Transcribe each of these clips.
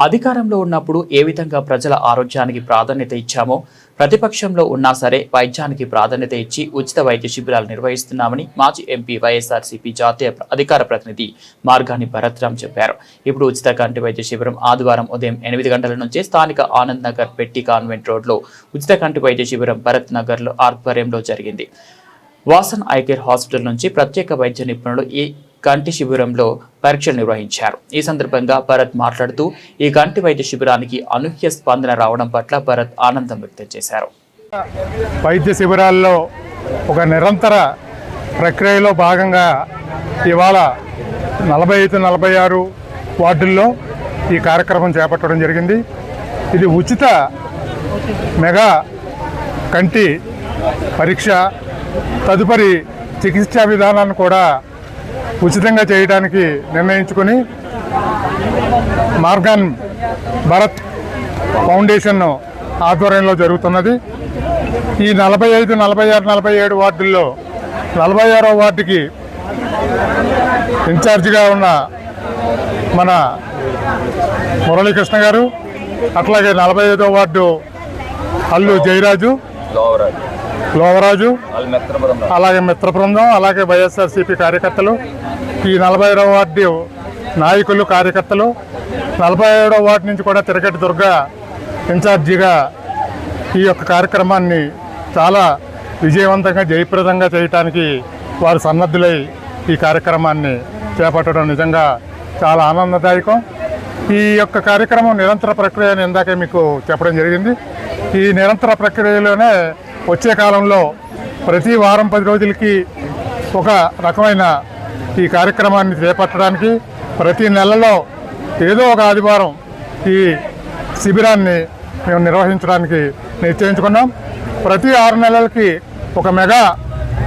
అధికారంలో ఉన్నప్పుడు ఏ విధంగా ప్రజల ఆరోగ్యానికి ప్రాధాన్యత ఇచ్చామో ప్రతిపక్షంలో ఉన్నా సరే వైద్యానికి ప్రాధాన్యత ఇచ్చి ఉచిత వైద్య శిబిరాలు నిర్వహిస్తున్నామని మాజీ ఎంపీ వైఎస్ఆర్సీపీ జాతీయ అధికార ప్రతినిధి మార్గాని భరత్రామ్ చెప్పారు. ఇప్పుడు ఉచిత కంటి వైద్య శిబిరం ఆదివారం ఉదయం 8 గంటల నుంచి స్థానిక ఆనంద్ నగర్ పెట్టి కాన్వెంట్ రోడ్లో ఉచిత కంటి వైద్య శిబిరం భరత్ నగర్లో ఆధ్వర్యంలో జరిగింది. వాసన్ ఐ కేర్ హాస్పిటల్ నుంచి ప్రత్యేక వైద్య నిపుణులు ఈ కంటి శిబిరంలో పరీక్షలు నిర్వహించారు. ఈ సందర్భంగా భరత్ మాట్లాడుతూ ఈ కంటి వైద్య శిబిరానికి అనూహ్య స్పందన రావడం పట్ల భరత్ ఆనందం వ్యక్తం చేశారు. వైద్య శిబిరాల్లో ఒక నిరంతర ప్రక్రియలో భాగంగా ఇవాళ 45-46 వార్డుల్లో ఈ కార్యక్రమం చేపట్టడం జరిగింది. ఇది ఉచిత మెగా కంటి పరీక్ష, తదుపరి చికిత్సా విధానాన్ని కూడా ఉచితంగా చేయడానికి నిర్ణయించుకొని మార్గాన్ భరత్ ఫౌండేషన్ ఆధ్వర్యంలో జరుగుతున్నది. ఈ 45, 46, 47 వార్డుల్లో 46వ వార్డుకి ఇన్ఛార్జిగా ఉన్న మన మురళీకృష్ణ గారు, అట్లాగే 45వ వార్డు అల్లు జయరాజు, లోవరాజు, అలాగే మిత్ర బృందం, అలాగే వైఎస్ఆర్సీపీ కార్యకర్తలు, ఈ 41వ వార్డు నాయకులు, కార్యకర్తలు, 47వ వార్డు నుంచి కూడా తిరగటి దుర్గా ఇన్ఛార్జిగా ఈ యొక్క కార్యక్రమాన్ని చాలా విజయవంతంగా జయప్రదంగా చేయటానికి వారు సన్నద్ధులై ఈ కార్యక్రమాన్ని చేపట్టడం నిజంగా చాలా ఆనందదాయకం. ఈ యొక్క కార్యక్రమం నిరంతర ప్రక్రియ అని ఇందాకే మీకు చెప్పడం జరిగింది. ఈ నిరంతర ప్రక్రియలోనే వచ్చే కాలంలో ప్రతి వారం 10 రోజులకి ఒక రకమైన ఈ కార్యక్రమాన్ని చేపట్టడానికి, ప్రతి నెలలో ఏదో ఒక ఆదివారం ఈ శిబిరాన్ని మేము నిర్వహించడానికి నిశ్చయించుకున్నాం. ప్రతి 6 నెలలకి ఒక మెగా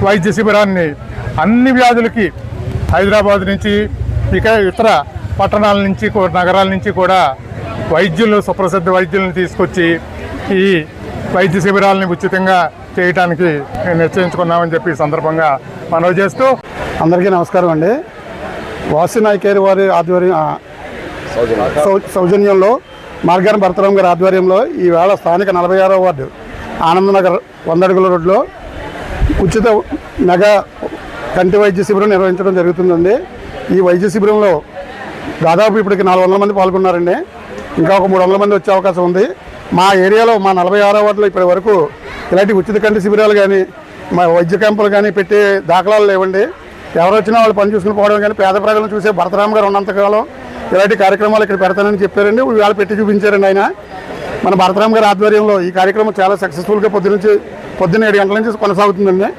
వైద్య శిబిరాన్ని అన్ని వ్యాధులకి హైదరాబాద్ నుంచి ఇక ఇతర పట్టణాల నుంచి, నగరాల నుంచి కూడా వైద్యులు, సుప్రసిద్ధ వైద్యులను తీసుకొచ్చి ఈ వైద్య శిబిరాలని ఉచితంగా చేయడానికి నిశ్చయించుకున్నామని చెప్పి సందర్భంగా మనవి చేస్తూ అందరికీ నమస్కారం అండి. వాసన్ ఐ కేర్ వారి సౌజన్యంలో మార్గాని భరతరామ్ గారి ఆధ్వర్యంలో ఈవేళ స్థానిక 46వ వార్డు ఆనంద్ నగర్ 100 అడుగుల రోడ్లో ఉచిత మెగా కంటి వైద్య శిబిరం నిర్వహించడం జరుగుతుందండి. ఈ వైద్య శిబిరంలో దాదాపు ఇప్పటికి 400 మంది పాల్గొన్నారండి. ఇంకా ఒక 300 మంది వచ్చే అవకాశం ఉంది. మా ఏరియాలో మా 46వ వార్డులో ఇప్పటి వరకు ఇలాంటి ఉచిత కంటి శిబిరాలు కానీ, మా వైద్య క్యాంపులు కానీ పెట్టే దాఖలాలు లేవండి. ఎవరు వచ్చినా వాళ్ళు పని చూసుకుని పోవడం కానీ, పేద ప్రజలను చూసే భరతరామ్ గారు ఉన్నంతకాలం ఇలాంటి కార్యక్రమాలు ఇక్కడ పెడతానని చెప్పారండి. వాళ్ళు పెట్టి చూపించారండి ఆయన. మన భరతరామ్ గారి ఆధ్వర్యంలో ఈ కార్యక్రమం చాలా సక్సెస్ఫుల్గా పొద్దున్న 7 గంటల నుంచి కొనసాగుతుందండి.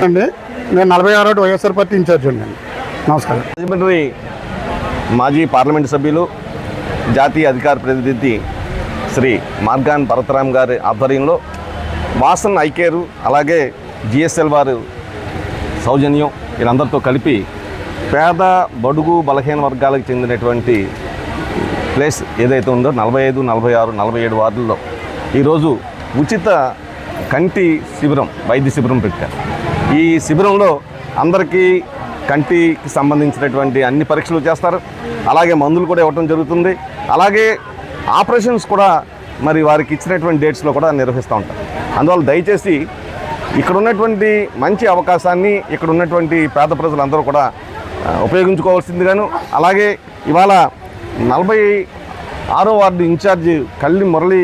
అండి నేను 46వ వైఎస్ఆర్ పార్టీ ఇన్ఛార్జ్ అండి. నమస్కారం. రాజమండ్రి మాజీ పార్లమెంటు సభ్యులు, జాతీయ అధికార ప్రతినిధి శ్రీ మార్గాన్ భరతరామ్ గారి ఆధ్వర్యంలో వాసన్ ఐ కేరు, అలాగే జిఎస్ఎల్ వారు సౌజన్యం వీళ్ళందరితో కలిపి పేద, బడుగు, బలహీన వర్గాలకు చెందినటువంటి ప్లేస్ ఏదైతే ఉందో 45, 46, 47 వార్డుల్లో ఈరోజు ఉచిత కంటి శిబిరం, వైద్య శిబిరం పెట్టారు. ఈ శిబిరంలో అందరికీ కంటికి సంబంధించినటువంటి అన్ని పరీక్షలు చేస్తారు. అలాగే మందులు కూడా ఇవ్వటం జరుగుతుంది. అలాగే ఆపరేషన్స్ కూడా మరి వారికి ఇచ్చినటువంటి డేట్స్లో కూడా నిర్వహిస్తూ ఉంటారు. అందువల్ల దయచేసి ఇక్కడ ఉన్నటువంటి మంచి అవకాశాన్ని ఇక్కడ ఉన్నటువంటి పేద ప్రజలందరూ కూడా ఉపయోగించుకోవాల్సిందిగాను, అలాగే ఇవాళ 46వ వార్డు ఇన్ఛార్జి కల్లి మురళి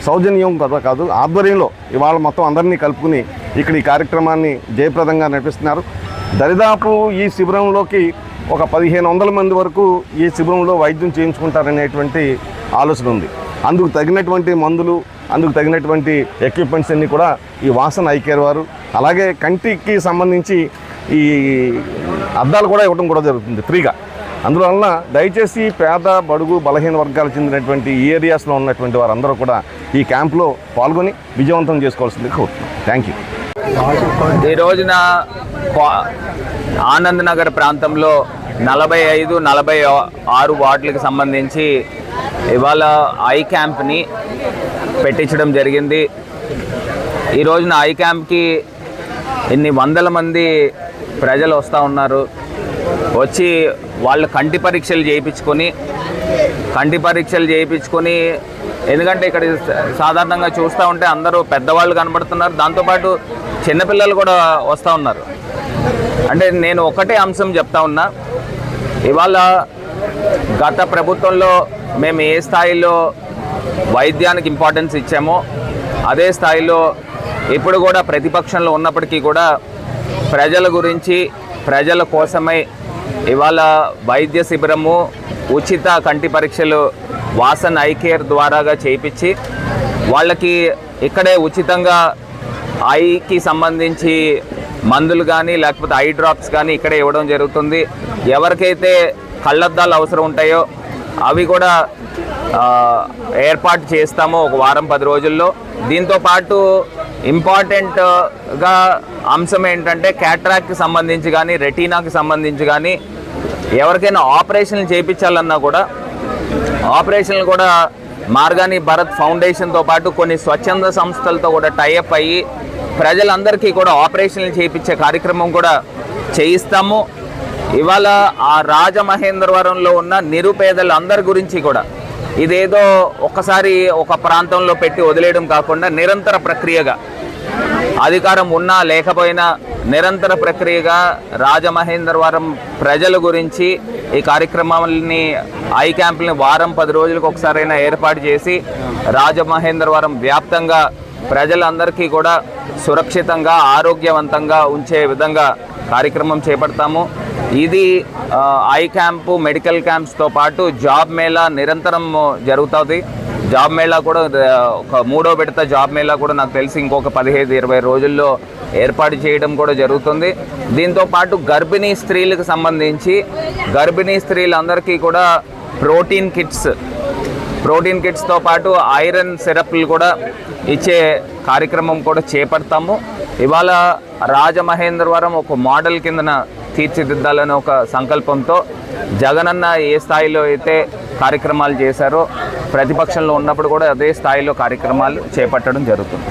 సౌజన్యం కాదు ఆధ్వర్యంలో ఇవాళ మొత్తం అందరినీ కలుపుకుని ఇక్కడ ఈ కార్యక్రమాన్ని జయప్రదంగా నడిపిస్తున్నారు. దరిదాపు ఈ శిబిరంలోకి ఒక 1500 మంది వరకు ఈ శిబిరంలో వైద్యం చేయించుకుంటారనేటువంటి ఆలోచన ఉంది. అందుకు తగినటువంటి మందులు, అందుకు తగినటువంటి ఎక్విప్మెంట్స్ అన్నీ కూడా ఈ వాసన్ ఐ కేర్ వారు, అలాగే కంటికి సంబంధించి ఈ అద్దాలు కూడా ఇవ్వడం కూడా జరుగుతుంది ఫ్రీగా. అందువలన దయచేసి పేద, బడుగు, బలహీన వర్గాలకు చెందినటువంటి ఈ ఏరియాస్లో ఉన్నటువంటి వారందరూ కూడా ఈ క్యాంప్లో పాల్గొని విజయవంతం చేసుకోవాల్సింది కోరుతున్నాం. Thank you. ఈ రోజున ఆనంద్ నగర్ ప్రాంతంలో 45, 46 వార్డులకు సంబంధించి ఇవాళ ఐ క్యాంప్ని పెట్టించడం జరిగింది. ఈ రోజున ఐ క్యాంప్కి ఇన్ని వందల మంది ప్రజలు వస్తూ ఉన్నారు. వచ్చి వాళ్ళు కంటి పరీక్షలు చేయించుకొని ఎందుకంటే ఇక్కడ సాధారణంగా చూస్తూ ఉంటే అందరూ పెద్దవాళ్ళు కనబడుతున్నారు, దాంతోపాటు చిన్నపిల్లలు కూడా వస్తూ ఉన్నారు. అంటే నేను ఒకటే అంశం చెప్తా ఉన్నా, ఇవాళ గత ప్రభుత్వంలో మేము ఏ స్థాయిలో వైద్యానికి ఇంపార్టెన్స్ ఇచ్చామో అదే స్థాయిలో ఇప్పుడు కూడా ప్రతిపక్షంలో ఉన్నప్పటికీ కూడా ప్రజల గురించి, ప్రజల కోసమై ఇవాళ వైద్య శిబిరము, ఉచిత కంటి పరీక్షలు వాసన్ ఐ కేర్ ద్వారాగా చేయించి వాళ్ళకి ఇక్కడే ఉచితంగా ఐకి సంబంధించి మందులు కానీ లేకపోతే ఐ డ్రాప్స్ కానీ ఇక్కడే ఇవ్వడం జరుగుతుంది. ఎవరికైతే కళ్ళద్దాలు అవసరం ఉంటాయో అవి కూడా ఏర్పాటు చేస్తాము ఒక వారం 10 రోజుల్లో. దీంతోపాటు ఇంపార్టెంట్గా అంశం ఏంటంటే క్యాట్రాక్ట్కి సంబంధించి కానీ రెటీనాకి సంబంధించి కానీ ఎవరికైనా ఆపరేషన్లు చేయించాలన్నా కూడా ఆపరేషన్లు కూడా మార్గాని భరత్ ఫౌండేషన్తో పాటు కొన్ని స్వచ్ఛంద సంస్థలతో కూడా టైఅప్ అయ్యి ప్రజలందరికీ కూడా ఆపరేషన్లు చేయించే కార్యక్రమం కూడా చేయిస్తాము. ఇవాళ ఆ రాజమహేంద్రవరంలో ఉన్న నిరుపేదలందరి గురించి కూడా ఇదేదో ఒక్కసారి ఒక ప్రాంతంలో పెట్టి వదిలేయడం కాకుండా నిరంతర ప్రక్రియగా, అధికారం ఉన్నా లేకపోయినా నిరంతర ప్రక్రియగా రాజమహేంద్రవరం ప్రజల గురించి ఈ కార్యక్రమాలని ఐ క్యాంపులని వారం 10 రోజులకు ఒకసారైనా ఏర్పాటు చేసి రాజమహేంద్రవరం వ్యాప్తంగా ప్రజలందరికీ కూడా సురక్షితంగా ఆరోగ్యవంతంగా ఉంచే విధంగా కార్యక్రమం చేపడతాము. ఇది ఐ క్యాంపు, మెడికల్ క్యాంప్స్తో పాటు జాబ్ మేళా నిరంతరం జరుగుతుంది. జాబ్ మేళా కూడా ఒక 3వ విడత జాబ్ మేళా కూడా నాకు తెలిసి ఇంకొక 15-20 రోజుల్లో ఏర్పాటు చేయడం కూడా జరుగుతుంది. దీంతోపాటు గర్భిణీ స్త్రీలకు సంబంధించి గర్భిణీ స్త్రీలందరికీ కూడా ప్రోటీన్ కిట్స్తో పాటు ఐరన్ సిరప్లు కూడా ఇచ్చే కార్యక్రమం కూడా చేపడతాము. ఇవాళ రాజమహేంద్రవరం ఒక మోడల్ కిందన తీర్చిదిద్దాలని ఒక సంకల్పంతో జగనన్న ఏ స్థాయిలో అయితే కార్యక్రమాలు చేశారో ప్రతిపక్షంలో ఉన్నప్పుడు కూడా అదే స్థాయిలో కార్యక్రమాలు చేపట్టడం జరుగుతుంది.